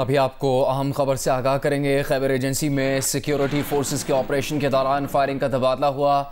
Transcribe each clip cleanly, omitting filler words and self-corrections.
ابھی آپ کو اہم خبر سے آگاہ کریں گے۔ خیبر ایجنسی میں سیکیورٹی فورسز کے آپریشن کے دوران فائرنگ کا تبادلہ ہوا۔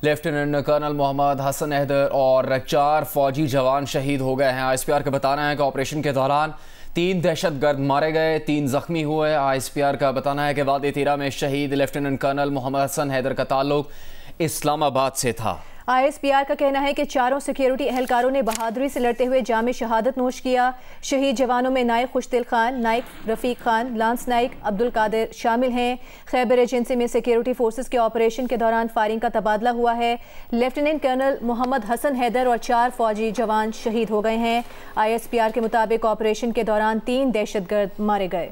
لیفٹیننٹ کرنل محمد حسن حیدر اور 4 فوجی جوان شہید ہو گئے ہیں۔ ISPR کا بتانا ہے کہ آپریشن کے دوران 3 دہشت گرد مارے گئے، 3 زخمی ہوئے۔ ISPR کا بتانا ہے کہ وادی تیرا میں شہید لیفٹیننٹ کرنل محمد حسن حیدر کا تعلق اسلام آباد سے تھا۔ ISPR کا کہنا ہے کہ 4 سیکیورٹی اہلکاروں نے بہادری سے لڑتے ہوئے جام شہادت نوش کیا۔ شہید جوانوں میں نائک خوشدل خان، نائک رفیق خان، لانس نائک عبدالقادر شامل ہیں۔ خیبر ایجنسی میں سیکیورٹی فورسز کے آپریشن کے دوران فائرنگ کا تبادلہ ہوا ہے۔ لیفٹیننٹ کرنل محمد حسن حیدر اور 4 فوجی جوان شہید ہو گئے ہیں۔ ISPR کے مطابق آپریشن کے دوران 3 دہشت گرد مارے گئے۔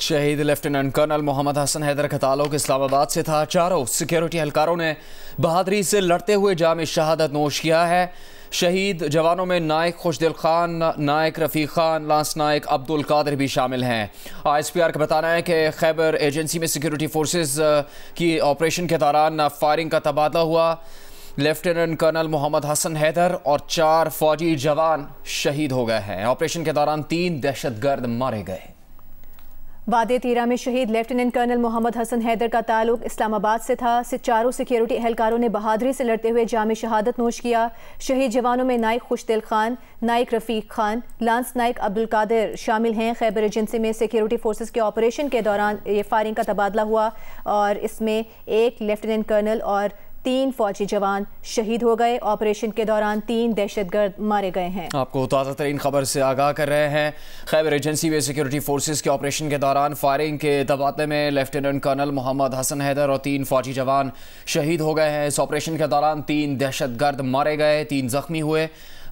شہید لیفٹیننٹ کرنل محمد حسن حیدر کا تعلق اسلام آباد سے تھا۔ 4 سیکیورٹی اہلکاروں نے بہادری سے لڑتے ہوئے جام شہادت نوش کیا ہے۔ شہید جوانوں میں نائک خوشدل خان، نائک رفیق خان، لانس نائک عبدالقادر بھی شامل ہیں۔ ISPR کا بتانا ہے کہ خیبر ایجنسی میں سیکیورٹی فورسز کی آپریشن کے دوران فائرنگ کا تبادلہ ہوا۔ لیفٹیننٹ کرنل محمد حسن حیدر اور 4 فوجی جوان شہید ہو گئے ہیں۔ آپریشن کے دوران 3 دہشت گرد مارے گئے۔ وادی تیرا میں شہید لیفٹیننٹ کرنل محمد حسن حیدر کا تعلق اسلام آباد سے تھا۔ 4 سیکیورٹی اہلکاروں نے بہادری سے لڑتے ہوئے جام شہادت نوش کیا۔ شہید جوانوں میں نائک خوشدل خان، نائک رفیق خان، لانس نائک عبدالقادر شامل ہیں۔ خیبر ایجنسی میں سیکیورٹی فورسز کے آپریشن کے دوران یہ فائرنگ کا تبادلہ ہوا اور اس میں 1 لیفٹیننٹ کرنل اور 3 فوجی جوان شہید ہو گئے۔ آپریشن کے دوران 3 دہشت گرد مارے گئے ہیں۔ آپ کو تازہ ترین خبر سے آگاہ کر رہے ہیں۔ خیبر ایجنسی میں سیکیورٹی فورسز کے آپریشن کے دوران فائرنگ کے تبادلے میں لیفٹیننٹ کرنل محمد حسن حیدر اور 3 فوجی جوان شہید ہو گئے ہیں۔ اس آپریشن کے دوران 3 دہشت گرد مارے گئے، 3 زخمی ہوئے۔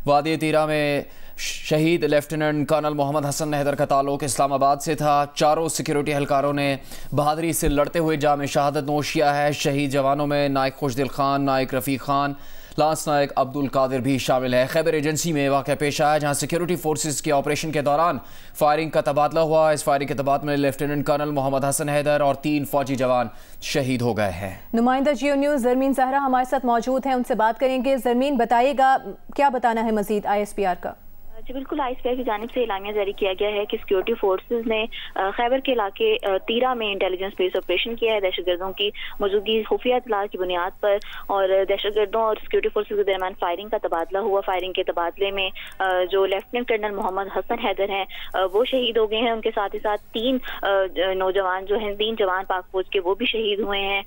وادی تیرا میں شہید لیفٹیننٹ کرنل محمد حسن حیدر کا تعلق اسلام آباد سے تھا۔ 4 سیکیورٹی اہلکاروں نے بہادری سے لڑتے ہوئے جام شہادت نوش کیا ہے۔ شہید جوانوں میں نائک خوشدل خان، نائک رفیق خان، لانس نائک عبدالقادر بھی شامل ہے۔ خیبر ایجنسی میں واقعہ پیش آیا جہاں سیکیورٹی فورسز کے آپریشن کے دوران فائرنگ کا تبادلہ ہوا۔ اس فائرنگ کے تبادلے میں لیفٹیننٹ کرنل محمد حسن حیدر اور 3 فوجی جوان شہید ہو گئے ہیں۔ نمائندہ جیو نیوز زرمین زہرا ہمارے ساتھ موجود ہیں، ان سے بات کریں گے۔ زرمین، بتائیے گا کیا بتانا ہے مزید ISPR کا؟ جی بالکل، ISPR کی جانب سے اعلامیہ جاری کیا گیا ہے کہ سیکیورٹی فورسز نے خیبر کے علاقے تیرا میں انٹیلیجنس بیس آپریشن کیا ہے دہشت گردوں کی موجودگی خفیہ اطلاع کی بنیاد پر، اور دہشت گردوں اور سیکیورٹی فورسز کے درمیان فائرنگ کا تبادلہ ہوا۔ فائرنگ کے تبادلے میں جو لیفٹیننٹ کرنل محمد حسن حیدر ہیں وہ شہید ہو گئے ہیں۔ ان کے ساتھ ہی ساتھ 3 نوجوان جو ہیں، 3 جوان پاک فوج کے، وہ بھی شہید ہوئے ہیں۔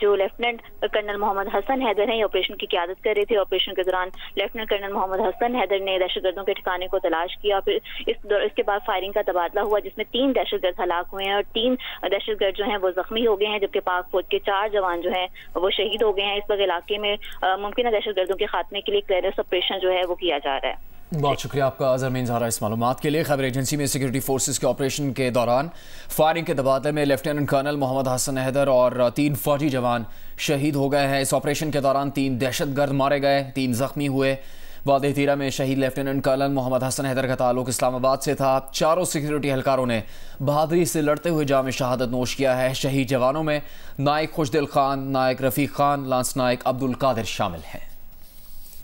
جو لیفٹیننٹ کرنل محمد حسن حیدر ہیں یہ آپریشن کی قیادت کر رہے تھے۔ آپریشن کے دوران لیفٹیننٹ کرنل محمد حسن حیدر نے دہشت گردوں کے ٹھکانے کو تلاش کیا، پھر اس کے بعد فائرنگ کا تبادلہ ہوا جس میں 3 دہشت گرد ہلاک ہوئے ہیں اور 3 دہشت گرد جو ہیں وہ زخمی ہو گئے ہیں، جبکہ پاک فوج کے 4 جوان جو ہیں وہ شہید ہو گئے ہیں۔ اس وقت علاقے میں ممکنہ دہشت گردوں کے خاتمے کے لیے کلیئرنس آپریشن جو ہے وہ کیا جا رہا ہے۔ بہت شکریہ آپ کا زرمین زہرا اس معلومات کے لیے۔ خیبر ایجنسی میں سیکیورٹی فورسز کے آپریشن کے دوران فائرنگ کے تبادلے میں لیفٹیننٹ کرنل محمد حسن حیدر اور 3 فوجی جوان شہید ہو گئے ہیں۔ اس آپریشن کے دوران 3 دہشت گرد مارے گئے، 3 زخمی ہوئے۔ وادی تیرا میں شہید لیفٹیننٹ کرنل محمد حسن حیدر کا تعلق اسلام آباد سے تھا۔ 4 سیکیورٹی اہلکاروں نے بہادری سے لڑتے ہوئے جام شہادت نوش کیا ہے۔ شہید جوانوں میں نائک خوشدل خان، نائک رفیق خان، لانس نائک عبدالقادر شامل ہیں۔